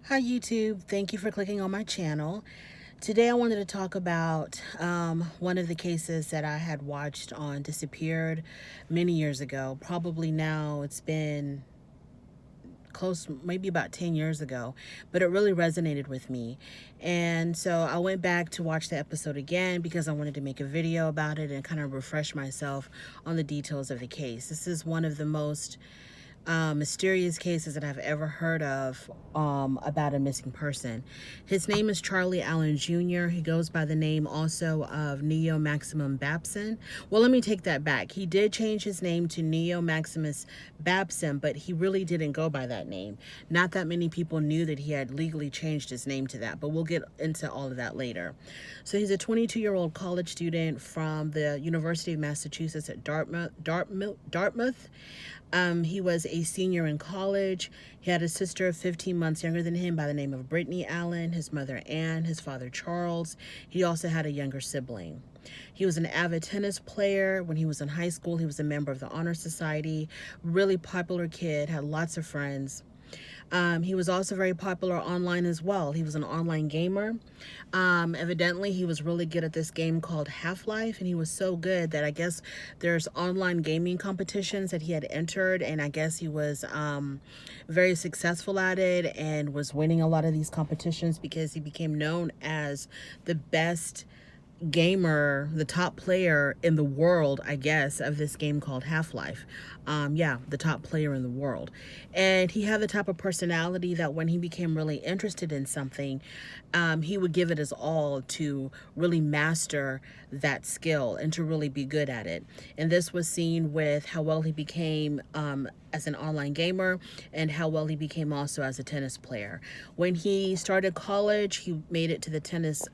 Hi YouTube, thank you for clicking on my channel. Today I wanted to talk about one of the cases that I had watched on Disappeared many years ago. Probably now it's been close, maybe about 10 years ago, but it really resonated with me. And so I went back to watch the episode again because I wanted to make a video about it and kind of refresh myself on the details of the case. This is one of the most mysterious cases that I've ever heard of about a missing person. His name is Charlie Allen Jr. He goes by the name also of neomaximusbabson. Well, let me take that back. He did change his name to neomaximusbabson, but he really didn't go by that name. Not that many people knew that he had legally changed his name to that, but we'll get into all of that later. So he's a 22-year-old college student from the University of Massachusetts at Dartmouth. He was a senior in college. He had a sister 15 months younger than him by the name of Brittany Allen, his mother Ann, his father Charles. He also had a younger sibling. He was an avid tennis player. When he was in high school, he was a member of the Honor Society. Really popular kid, had lots of friends. He was also very popular online as well. He was an online gamer. Evidently, he was really good at this game called Half-Life, and he was so good that I guess there's online gaming competitions that he had entered, and I guess he was very successful at it and was winning a lot of these competitions because he became known as the best gamer, the top player in the world, I guess, of this game called Half-Life. Yeah, the top player in the world. And he had the type of personality that when he became really interested in something, he would give it his all to really master that skill and to really be good at it. And this was seen with how well he became as an online gamer and how well he became also as a tennis player. When he started college, he made it to the tennis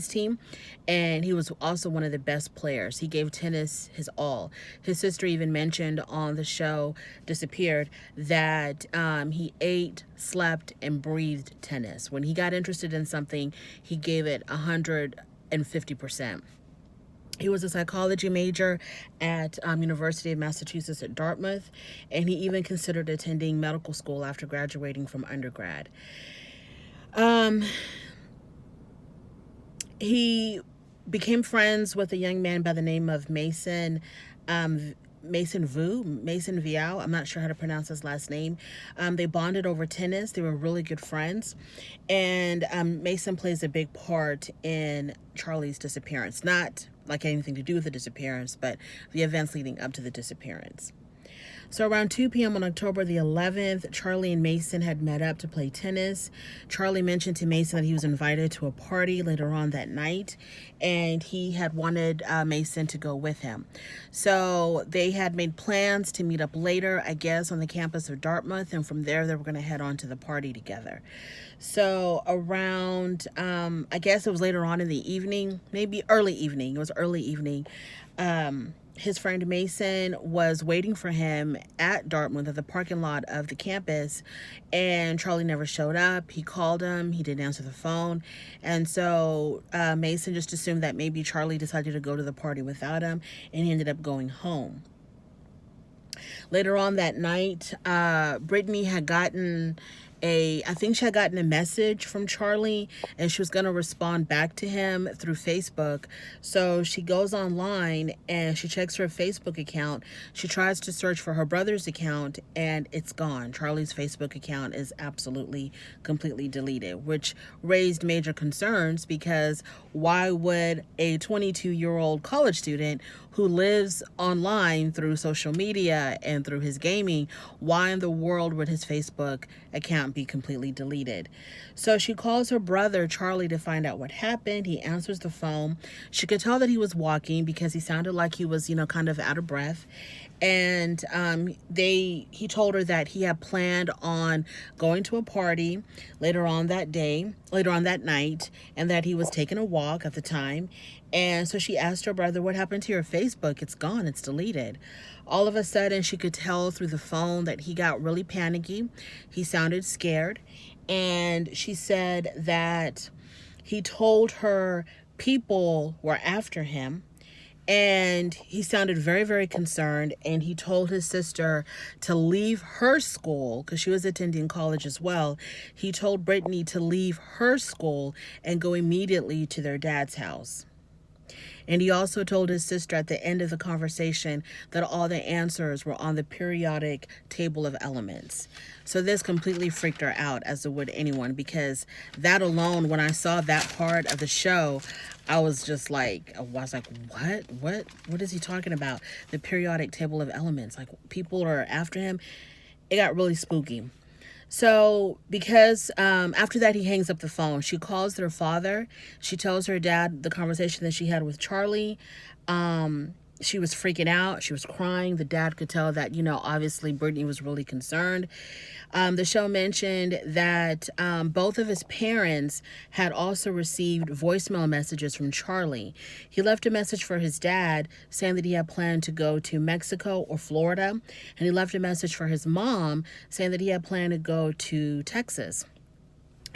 team, and he was also one of the best players. He gave tennis his all. His sister even mentioned on the show Disappeared that he ate, slept, and breathed tennis. When he got interested in something, he gave it 150%. He was a psychology major at University of Massachusetts at Dartmouth, and he even considered attending medical school after graduating from undergrad. He became friends with a young man by the name of Mason Viao. I'm not sure how to pronounce his last name. They bonded over tennis. They were really good friends. And Mason plays a big part in Charlie's disappearance. Not like anything to do with the disappearance, but the events leading up to the disappearance. So around 2 p.m. on October the 11th, Charlie and Mason had met up to play tennis. Charlie mentioned to Mason that he was invited to a party later on that night, and he had wanted Mason to go with him. So they had made plans to meet up later, I guess, on the campus of Dartmouth, and from there they were going to head on to the party together. So around, I guess it was later on in the evening, maybe early evening. It was early evening. His friend Mason was waiting for him at Dartmouth at the parking lot of the campus, and Charlie never showed up. He called him, he didn't answer the phone, and so Mason just assumed that maybe Charlie decided to go to the party without him, and he ended up going home. Later on that night, Brittany had gotten I think she had gotten a message from Charlie, and she was going to respond back to him through Facebook. So she goes online and she checks her Facebook account. She tries to search for her brother's account, and it's gone. Charlie's Facebook account is absolutely, completely deleted, which raised major concerns because why would a 22-year-old college student who lives online through social media and through his gaming, why in the world would his Facebook account be completely deleted? So she calls her brother Charlie to find out what happened. He answers the phone. She could tell that he was walking because he sounded like he was, kind of out of breath. And he told her that he had planned on going to a party later on that night, and that he was taking a walk at the time. And so she asked her brother, what happened to your Facebook? It's gone. It's deleted. All of a sudden, she could tell through the phone that he got really panicky. He sounded scared. And she said that he told her people were after him, And he sounded very, very concerned. And he told his sister to leave her school because she was attending college as well. He told Brittany to leave her school and go immediately to their dad's house. And he also told his sister at the end of the conversation that all the answers were on the periodic table of elements. So this completely freaked her out, as it would anyone, because that alone, when I saw that part of the show, I was like, what is he talking about? The periodic table of elements. Like, people are after him. It got really spooky. So, because after that, he hangs up the phone. She calls their father. She tells her dad the conversation that she had with Charlie. She was freaking out. She was crying. The dad could tell that, obviously Brittany was really concerned. The show mentioned that both of his parents had also received voicemail messages from Charlie. He left a message for his dad saying that he had planned to go to Mexico or Florida, and he left a message for his mom saying that he had planned to go to Texas.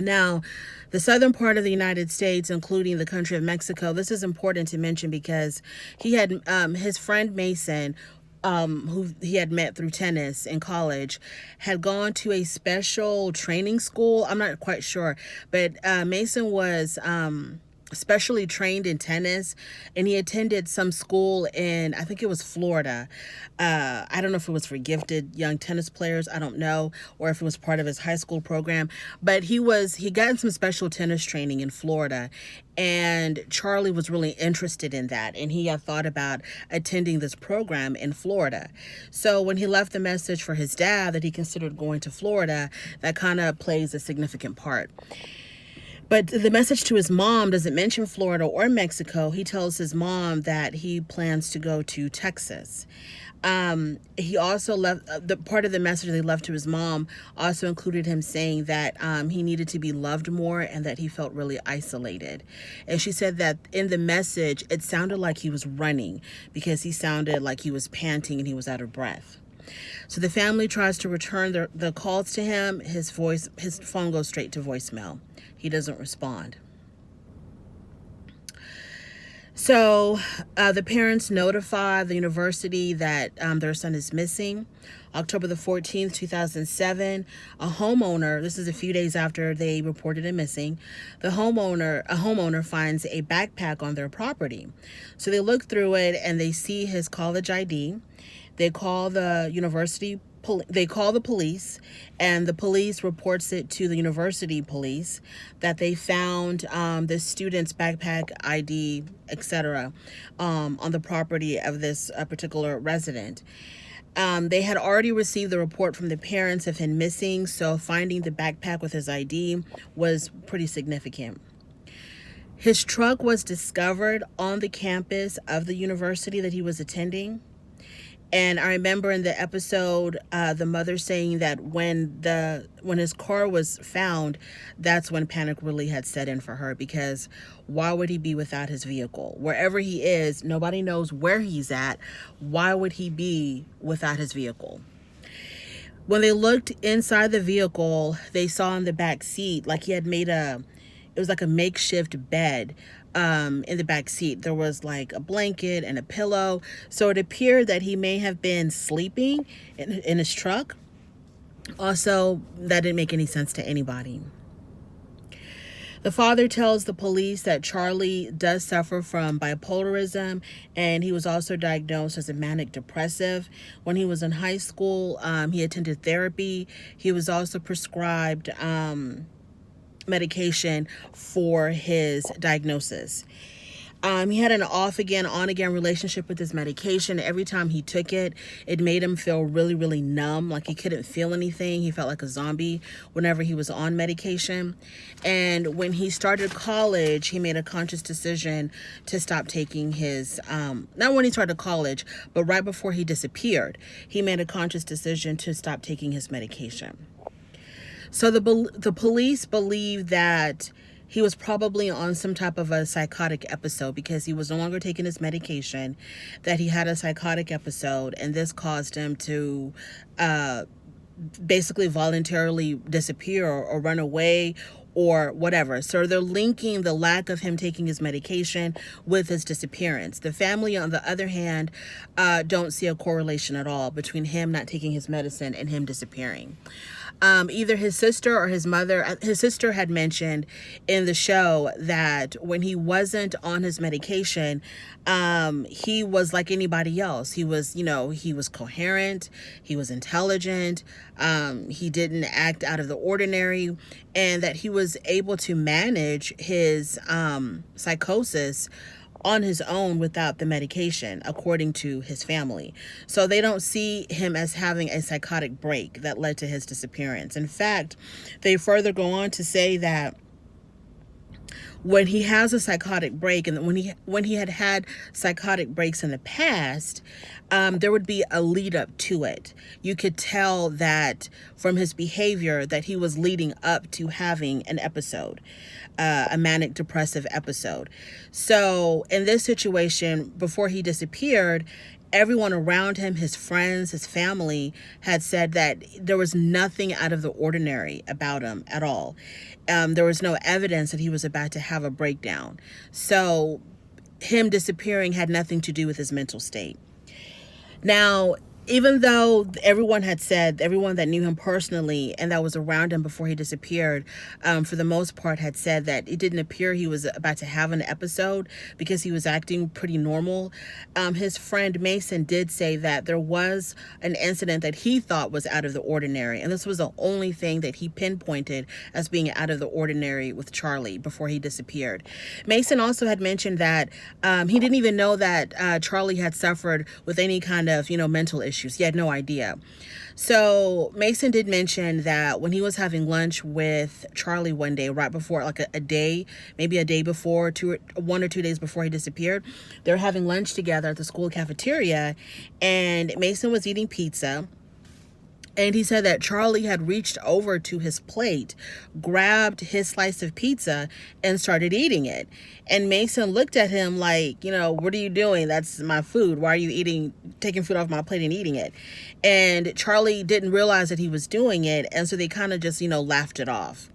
Now, the southern part of the United States, including the country of Mexico, this is important to mention because he had his friend Mason, who he had met through tennis in college, had gone to a special training school. I'm not quite sure, but Mason was specially trained in tennis, and he attended some school in, I think it was Florida. I don't know if it was for gifted young tennis players, I don't know, or if it was part of his high school program, but he got in some special tennis training in Florida, and Charlie was really interested in that, and he had thought about attending this program in Florida. So when he left the message for his dad that he considered going to Florida, that kind of plays a significant part. But the message to his mom doesn't mention Florida or Mexico. He tells his mom that he plans to go to Texas. He also left, the part of the message they left to his mom also included him saying that he needed to be loved more and that he felt really isolated. And she said that in the message, it sounded like he was running because he sounded like he was panting and he was out of breath. So the family tries to return the calls to him. His phone goes straight to voicemail. He doesn't respond. So the parents notify the university that their son is missing. October the 14th, 2007, a homeowner, this is a few days after they reported him missing, a homeowner finds a backpack on their property. So they look through it and they see his college ID. They call the university. They call the police, and the police reports it to the university police that they found the student's backpack, ID, etc. On the property of this particular resident. They had already received the report from the parents of him missing, so finding the backpack with his ID was pretty significant. His truck was discovered on the campus of the university that he was attending. And I remember in the episode, the mother saying that when his car was found, that's when panic really had set in for her, because why would he be without his vehicle? Wherever he is, nobody knows where he's at. Why would he be without his vehicle? When they looked inside the vehicle, they saw in the back seat, like he had made it was like a makeshift bed. In the back seat, there was like a blanket and a pillow. So it appeared that he may have been sleeping in his truck. Also, that didn't make any sense to anybody. The father tells the police that Charlie does suffer from bipolarism, and he was also diagnosed as a manic depressive. When he was in high school, he attended therapy. He was also prescribed medication for his diagnosis. He had an off-again, on-again relationship with his medication. Every time he took it, it made him feel really, really numb, like he couldn't feel anything. He felt like a zombie whenever he was on medication. And when he started college, he made a conscious decision to stop taking his, not when he started college, but right before he disappeared, he made a conscious decision to stop taking his medication. So the police believe that he was probably on some type of a psychotic episode because he was no longer taking his medication, that he had a psychotic episode, and this caused him to basically voluntarily disappear or run away or whatever. So they're linking the lack of him taking his medication with his disappearance. The family, on the other hand, don't see a correlation at all between him not taking his medicine and him disappearing. Either his sister or his mother, his sister had mentioned in the show that when he wasn't on his medication, he was like anybody else. He was, he was coherent, he was intelligent, he didn't act out of the ordinary, and that he was able to manage his psychosis on his own without the medication, according to his family. So they don't see him as having a psychotic break that led to his disappearance. In fact, they further go on to say that when he has a psychotic break, and when he had psychotic breaks in the past, there would be a lead up to it. You could tell that from his behavior that he was leading up to having an episode, a manic depressive episode. So in this situation, before he disappeared, everyone around him, his friends, his family, had said that there was nothing out of the ordinary about him at all. There was no evidence that he was about to have a breakdown. So him disappearing had nothing to do with his mental state. Now, even though everyone that knew him personally and that was around him before he disappeared, for the most part had said that it didn't appear he was about to have an episode because he was acting pretty normal. His friend Mason did say that there was an incident that he thought was out of the ordinary, and this was the only thing that he pinpointed as being out of the ordinary with Charlie before he disappeared. Mason also had mentioned that he didn't even know that Charlie had suffered with any kind of, mental issues. He had no idea. So Mason did mention that when he was having lunch with Charlie one day, right before, like a day, maybe a day before, 1 or 2 days before he disappeared, they were having lunch together at the school cafeteria, and Mason was eating pizza. And he said that Charlie had reached over to his plate, grabbed his slice of pizza, and started eating it. And Mason looked at him like, what are you doing? That's my food. Why are you taking food off my plate and eating it? And Charlie didn't realize that he was doing it. And so they kind of just, laughed it off.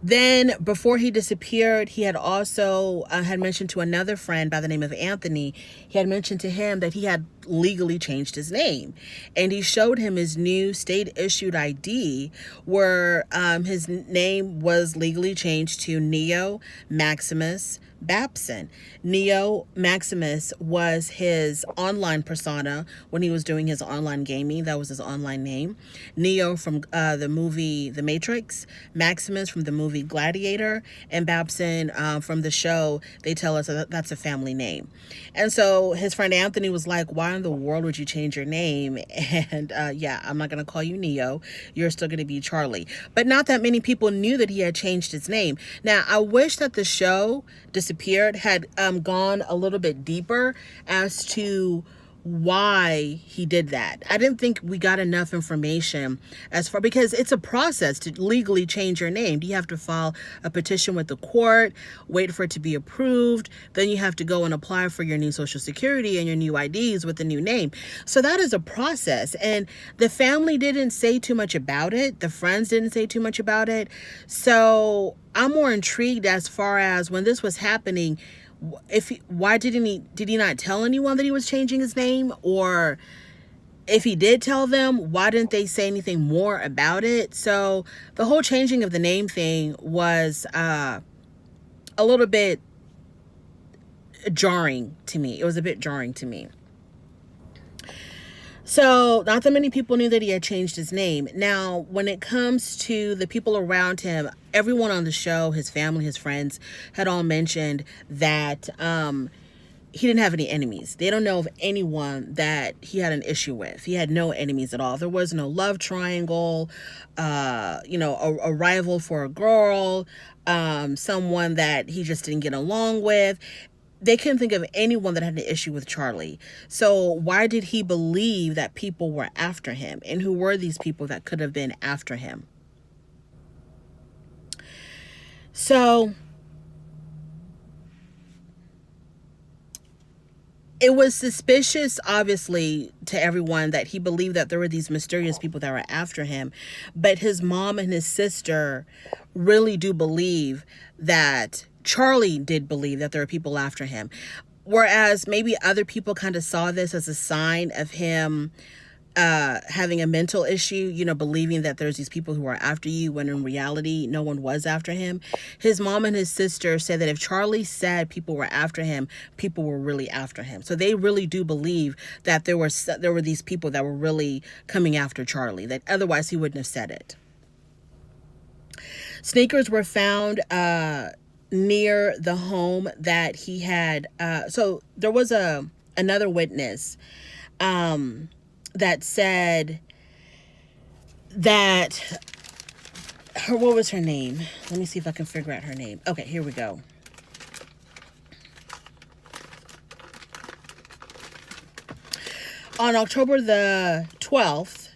Then before he disappeared, he had also had mentioned to another friend by the name of Anthony, he had mentioned to him that he had legally changed his name. And he showed him his new state-issued ID where his name was legally changed to Neo-Maximus Babson. Neo Maximus was his online persona when he was doing his online gaming. That was his online name. Neo from the movie The Matrix, Maximus from the movie Gladiator, and Babson from the show. They tell us that that's a family name. And so his friend Anthony was like, why in the world would you change your name? And I'm not going to call you Neo. You're still going to be Charlie. But not that many people knew that he had changed his name. Now, I wish that the show Disappeared had gone a little bit deeper as to why he did that. I didn't think we got enough information because it's a process to legally change your name. You have to file a petition with the court, wait for it to be approved. Then you have to go and apply for your new Social Security and your new IDs with the new name. So that is a process. And the family didn't say too much about it. The friends didn't say too much about it. So I'm more intrigued as far as when this was happening, why did he not tell anyone that he was changing his name? Or if he did tell them, why didn't they say anything more about it? So the whole changing of the name thing was a little bit jarring to me. It was a bit jarring to me. So not that many people knew that he had changed his name. Now, when it comes to the people around him, everyone on the show, his family, his friends, had all mentioned that he didn't have any enemies. They don't know of anyone that he had an issue with. He had no enemies at all. There was no love triangle, a rival for a girl, someone that he just didn't get along with. They couldn't think of anyone that had an issue with Charlie. So why did he believe that people were after him? And who were these people that could have been after him? So It was suspicious, obviously, to everyone that he believed that there were these mysterious people that were after him. But his mom and his sister really do believe that Charlie did believe that there were people after him. Whereas maybe other people kind of saw this as a sign of him having a mental issue, believing that there's these people who are after you when in reality no one was after him. His mom and his sister said that if Charlie said people were after him, people were really after him. So they really do believe that there were these people that were really coming after Charlie, that otherwise he wouldn't have said it. Sneakers were found near the home that he had. So there was another witness that said that what was her name? Let me see if I can figure out her name. Okay, here we go. On October the 12th,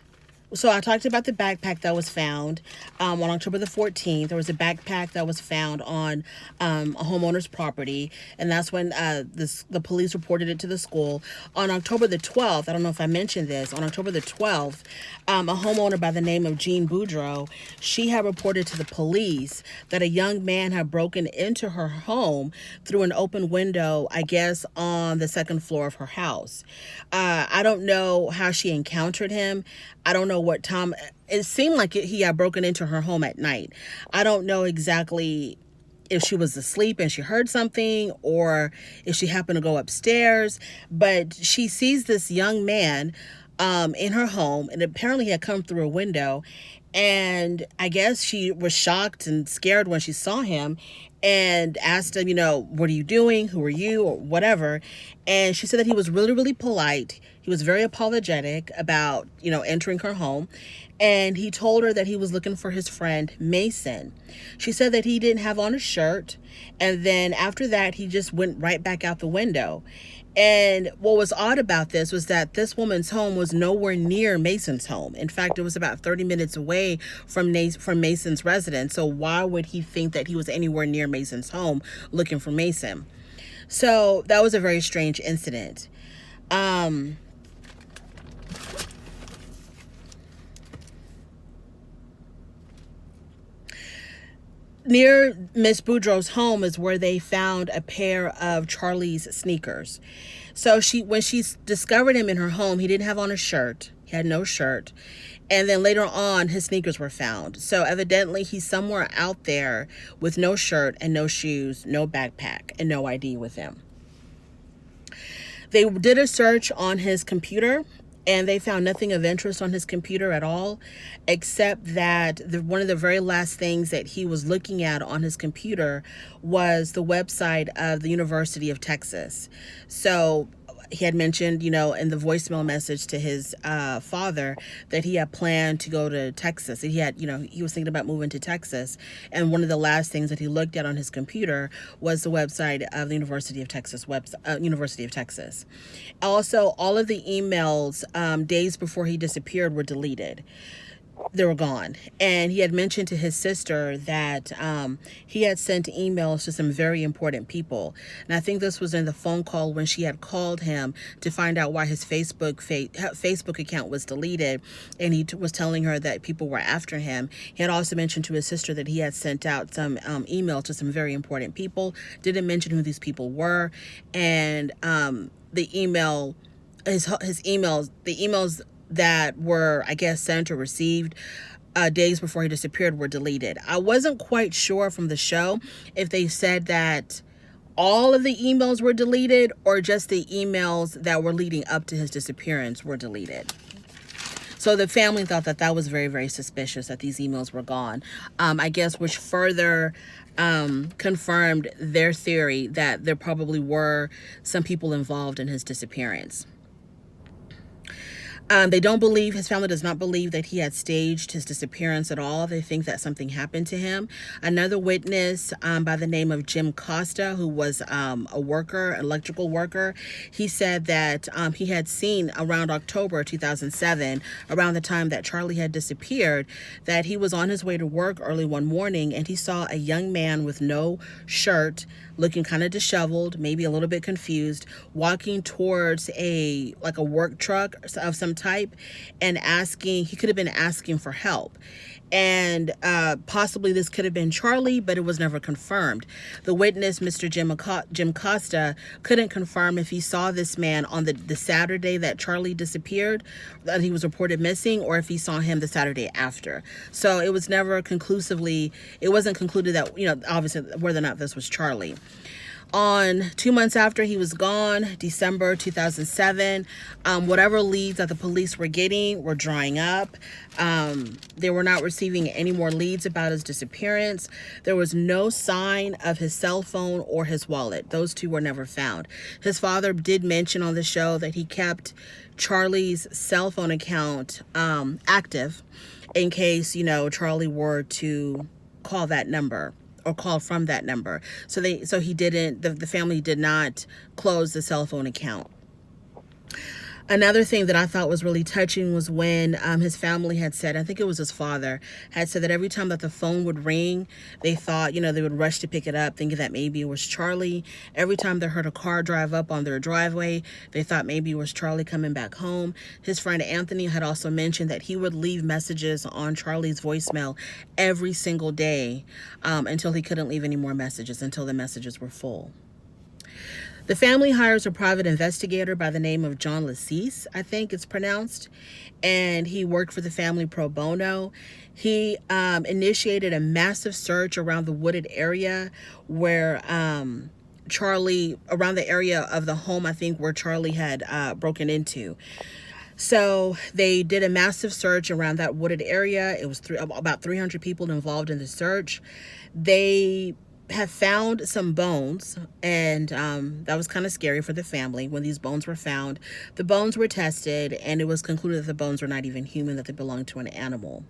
so I talked about the backpack that was found on October the 14th. There was a backpack that was found on a homeowner's property, and that's when the police reported it to the school. On October the 12th, I don't know if I mentioned this, on October the 12th, a homeowner by the name of Jean Boudreau, she had reported to the police that a young man had broken into her home through an open window, I guess, on the second floor of her house. I don't know how she encountered him. I don't know what time. It seemed like he had broken into her home at night. I don't know exactly if she was asleep and she heard something or if she happened to go upstairs, but she sees this young man in her home, and apparently he had come through a window, and I guess she was shocked and scared when she saw him and asked him, what are you doing? Who are you? Or whatever. And she said that he was really, really polite. He was very apologetic about, entering her home. And he told her that he was looking for his friend Mason. She said that he didn't have on a shirt. And then after that, he just went right back out the window. And what was odd about this was that this woman's home was nowhere near Mason's home. In fact, it was about 30 minutes away from Mason's residence. So why would he think that he was anywhere near Mason's home looking for Mason? So that was a very strange incident. Near Miss Boudreau's home is where they found a pair of Charlie's sneakers. So when she discovered him in her home, he didn't have on a shirt. He had no shirt. And then later on, his sneakers were found. So evidently, he's somewhere out there with no shirt and no shoes, no backpack, and no ID with him. They did a search on his computer, and they found nothing of interest on his computer at all, except that one of the very last things that he was looking at on his computer was the website of the University of Texas. So he had mentioned, in the voicemail message to his father that he had planned to go to Texas. He had, he was thinking about moving to Texas. And one of the last things that he looked at on his computer was the website of the University of Texas University of Texas. Also, all of the emails days before he disappeared were deleted. They were gone. And he had mentioned to his sister that he had sent emails to some very important people. And I think this was in the phone call when she had called him to find out why his Facebook account was deleted. And he was telling her that people were after him. He had also mentioned to his sister that he had sent out some emails to some very important people. Didn't mention who these people were. And the emails that were, I guess, sent or received days before he disappeared were deleted. I wasn't quite sure from the show if they said that all of the emails were deleted or just the emails that were leading up to his disappearance were deleted. So the family thought that that was very, very suspicious that these emails were gone, I guess, which further confirmed their theory that there probably were some people involved in his disappearance. They don't believe, his family does not believe that he had staged his disappearance at all. They think that something happened to him. Another witness by the name of Jim Costa, who was a worker, electrical worker, he said that he had seen around October 2007, around the time that Charlie had disappeared, that he was on his way to work early one morning and he saw a young man with no shirt, looking kind of disheveled, maybe a little bit confused, walking towards a work truck of some type and asking, he could have been asking for help. And possibly this could have been Charlie, but it was never confirmed. The witness, Mr. Jim Costa, couldn't confirm if he saw this man on the Saturday that Charlie disappeared, that he was reported missing, or if he saw him the Saturday after. So it was never conclusively, it wasn't concluded that, obviously whether or not this was Charlie. On 2 months after he was gone, December 2007, whatever leads that the police were getting were drying up. They were not receiving any more leads about his disappearance. There was no sign of his cell phone or his wallet. Those two were never found. His father did mention on the show that he kept Charlie's cell phone account active in case, Charlie were to call that number or call from that number. So he didn't, the family did not close the cell phone account. Another thing that I thought was really touching was when his family had said, I think it was his father, had said that every time that the phone would ring, they thought, they would rush to pick it up, thinking that maybe it was Charlie. Every time they heard a car drive up on their driveway, they thought maybe it was Charlie coming back home. His friend Anthony had also mentioned that he would leave messages on Charlie's voicemail every single day until he couldn't leave any more messages, until the messages were full. The family hires a private investigator by the name of John Lacease, I think it's pronounced, and he worked for the family pro bono. He initiated a massive search around the wooded area where Charlie, around the area of the home, I think, where Charlie had broken into. So they did a massive search around that wooded area. It was about 300 people involved in the search. They have found some bones, and that was kind of scary for the family when these bones were found. The bones were tested, and it was concluded that the bones were not even human, that they belonged to an animal.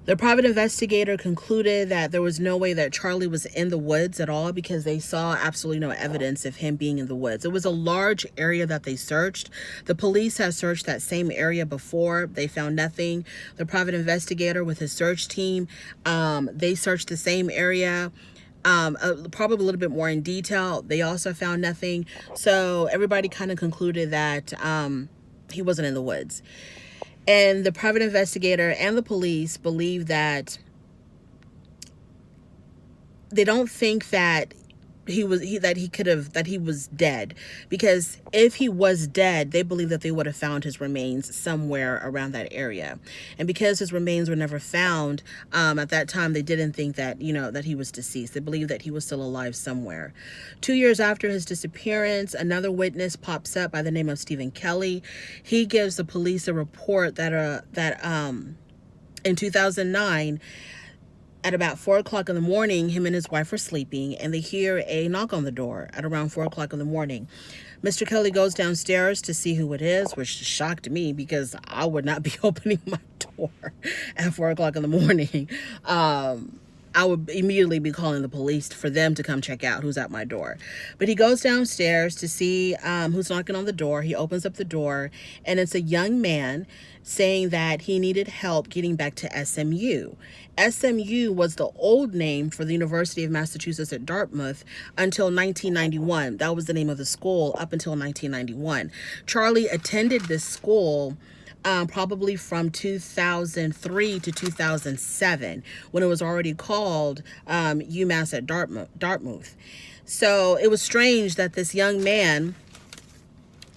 The private investigator concluded that there was no way that Charlie was in the woods at all because they saw absolutely no evidence of him being in the woods. It was a large area that they searched. The police had searched that same area before. They found nothing. The private investigator with his search team, they searched the same area, probably a little bit more in detail. They also found nothing. So everybody kind of concluded that he wasn't in the woods. And the private investigator and the police believe that they don't think that he was dead, because if he was dead, they believe that they would have found his remains somewhere around that area. And because his remains were never found at that time, they didn't think that that he was deceased. They believed that he was still alive somewhere. 2 years after his disappearance, another witness pops up by the name of Stephen Kelly. He gives the police a report that in 2009, at about 4 o'clock in the morning, him and his wife are sleeping, and they hear a knock on the door at around 4 o'clock in the morning. Mr. Kelly goes downstairs to see who it is, which shocked me because I would not be opening my door at 4 o'clock in the morning. I would immediately be calling the police for them to come check out who's at my door. But he goes downstairs to see who's knocking on the door. He opens up the door, and it's a young man saying that he needed help getting back to SMU. SMU was the old name for the University of Massachusetts at Dartmouth until 1991. That was the name of the school up until 1991. Charlie attended this school probably from 2003 to 2007, when it was already called UMass at Dartmouth. So it was strange that this young man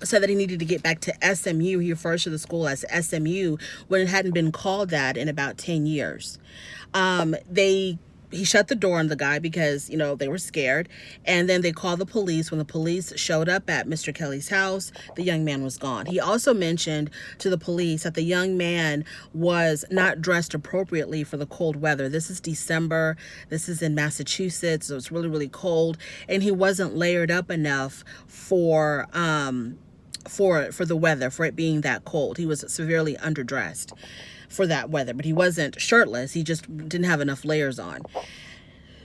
said that he needed to get back to SMU. He refers to the school as SMU when it hadn't been called that in about 10 years. He shut the door on the guy because, they were scared. And then they called the police. When the police showed up at Mr. Kelly's house, the young man was gone. He also mentioned to the police that the young man was not dressed appropriately for the cold weather. This is December. This is in Massachusetts. So it's really, really cold. And he wasn't layered up enough for for the weather, for it being that cold. He was severely underdressed for that weather, but he wasn't shirtless. He just didn't have enough layers on.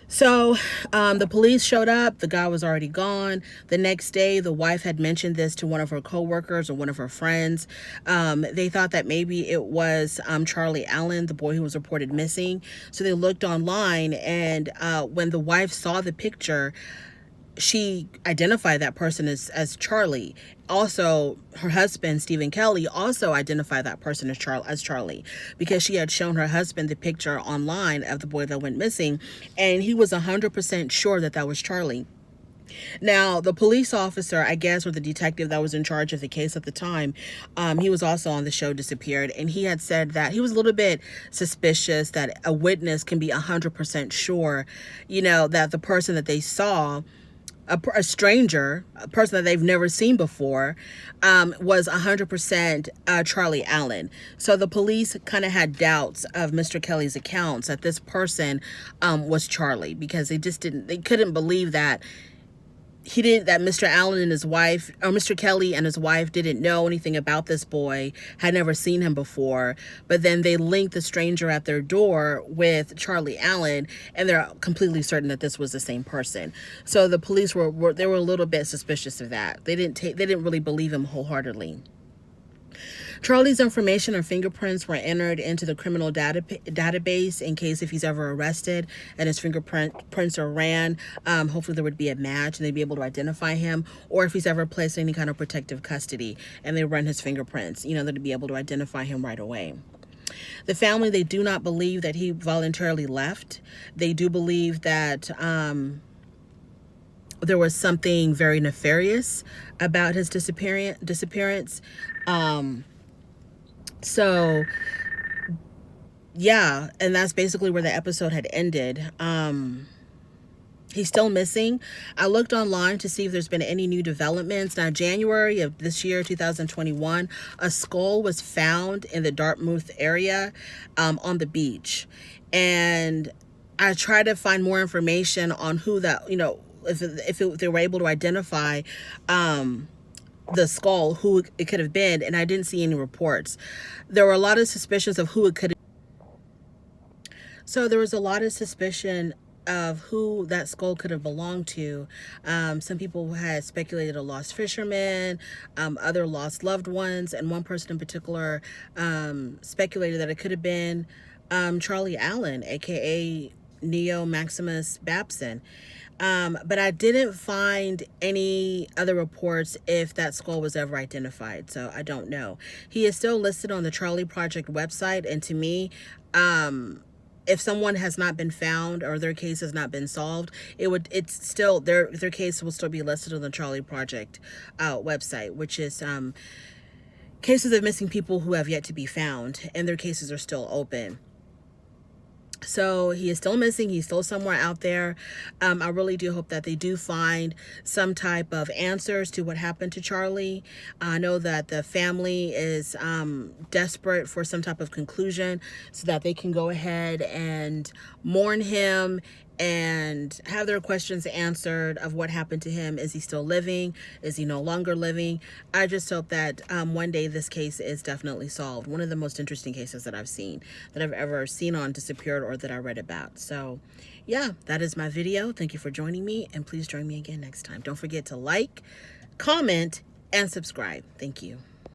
So the police showed up. The guy was already gone. The next day, the wife had mentioned this to one of her coworkers or one of her friends. They thought that maybe it was Charlie Allen, the boy who was reported missing. So they looked online, and when the wife saw the picture, she identified that person as Charlie. Also, her husband, Stephen Kelly, also identified that person as Charlie, because she had shown her husband the picture online of the boy that went missing, and he was 100% sure that that was Charlie. Now, the police officer, I guess, or the detective that was in charge of the case at the time, he was also on the show Disappeared, and he had said that he was a little bit suspicious that a witness can be 100% sure, that the person that they saw, a stranger, a person that they've never seen before, was 100% Charlie Allen. So the police kind of had doubts of Mr. Kelly's accounts that this person was Charlie, because they couldn't believe that Mr. Allen and his wife, or Mr. Kelly and his wife, didn't know anything about this boy, had never seen him before, but then they linked the stranger at their door with Charlie Allen, and they're completely certain that this was the same person. So the police were a little bit suspicious of that. They didn't really believe him wholeheartedly. Charlie's information or fingerprints were entered into the criminal database in case if he's ever arrested and his fingerprints are ran, hopefully there would be a match and they'd be able to identify him, or if he's ever placed in any kind of protective custody and they run his fingerprints, they'd be able to identify him right away. The family, they do not believe that he voluntarily left. They do believe that there was something very nefarious about his disappearance. So yeah, and that's basically where the episode had ended. He's still missing. I looked online to see if there's been any new developments. Now, January of this year, 2021, a skull was found in the Dartmouth area on the beach. And I tried to find more information on who that, if they were able to identify the skull, who it could have been, and I didn't see any reports. There were a lot of suspicions of who it could have. So there was a lot of suspicion of who that skull could have belonged to. Some people had speculated a lost fisherman, other lost loved ones, and one person in particular speculated that it could have been Charlie Allen, aka Maximus Babson. But I didn't find any other reports if that skull was ever identified, so I don't know. He is still listed on the Charlie Project website, and to me, if someone has not been found or their case has not been solved, it's still their case will still be listed on the Charlie Project website, which is cases of missing people who have yet to be found, and their cases are still open. So he is still missing. He's still somewhere out there. I really do hope that they do find some type of answers to what happened to Charlie. I know that the family is desperate for some type of conclusion so that they can go ahead and mourn him and have their questions answered of what happened to him. Is he still living? Is he no longer living? I just hope that one day this case is definitely solved. One of the most interesting cases that I've ever seen on Disappeared or that I read about. So yeah, that is my video. Thank you for joining me, and please join me again next time. Don't forget to like, comment, and subscribe. Thank you.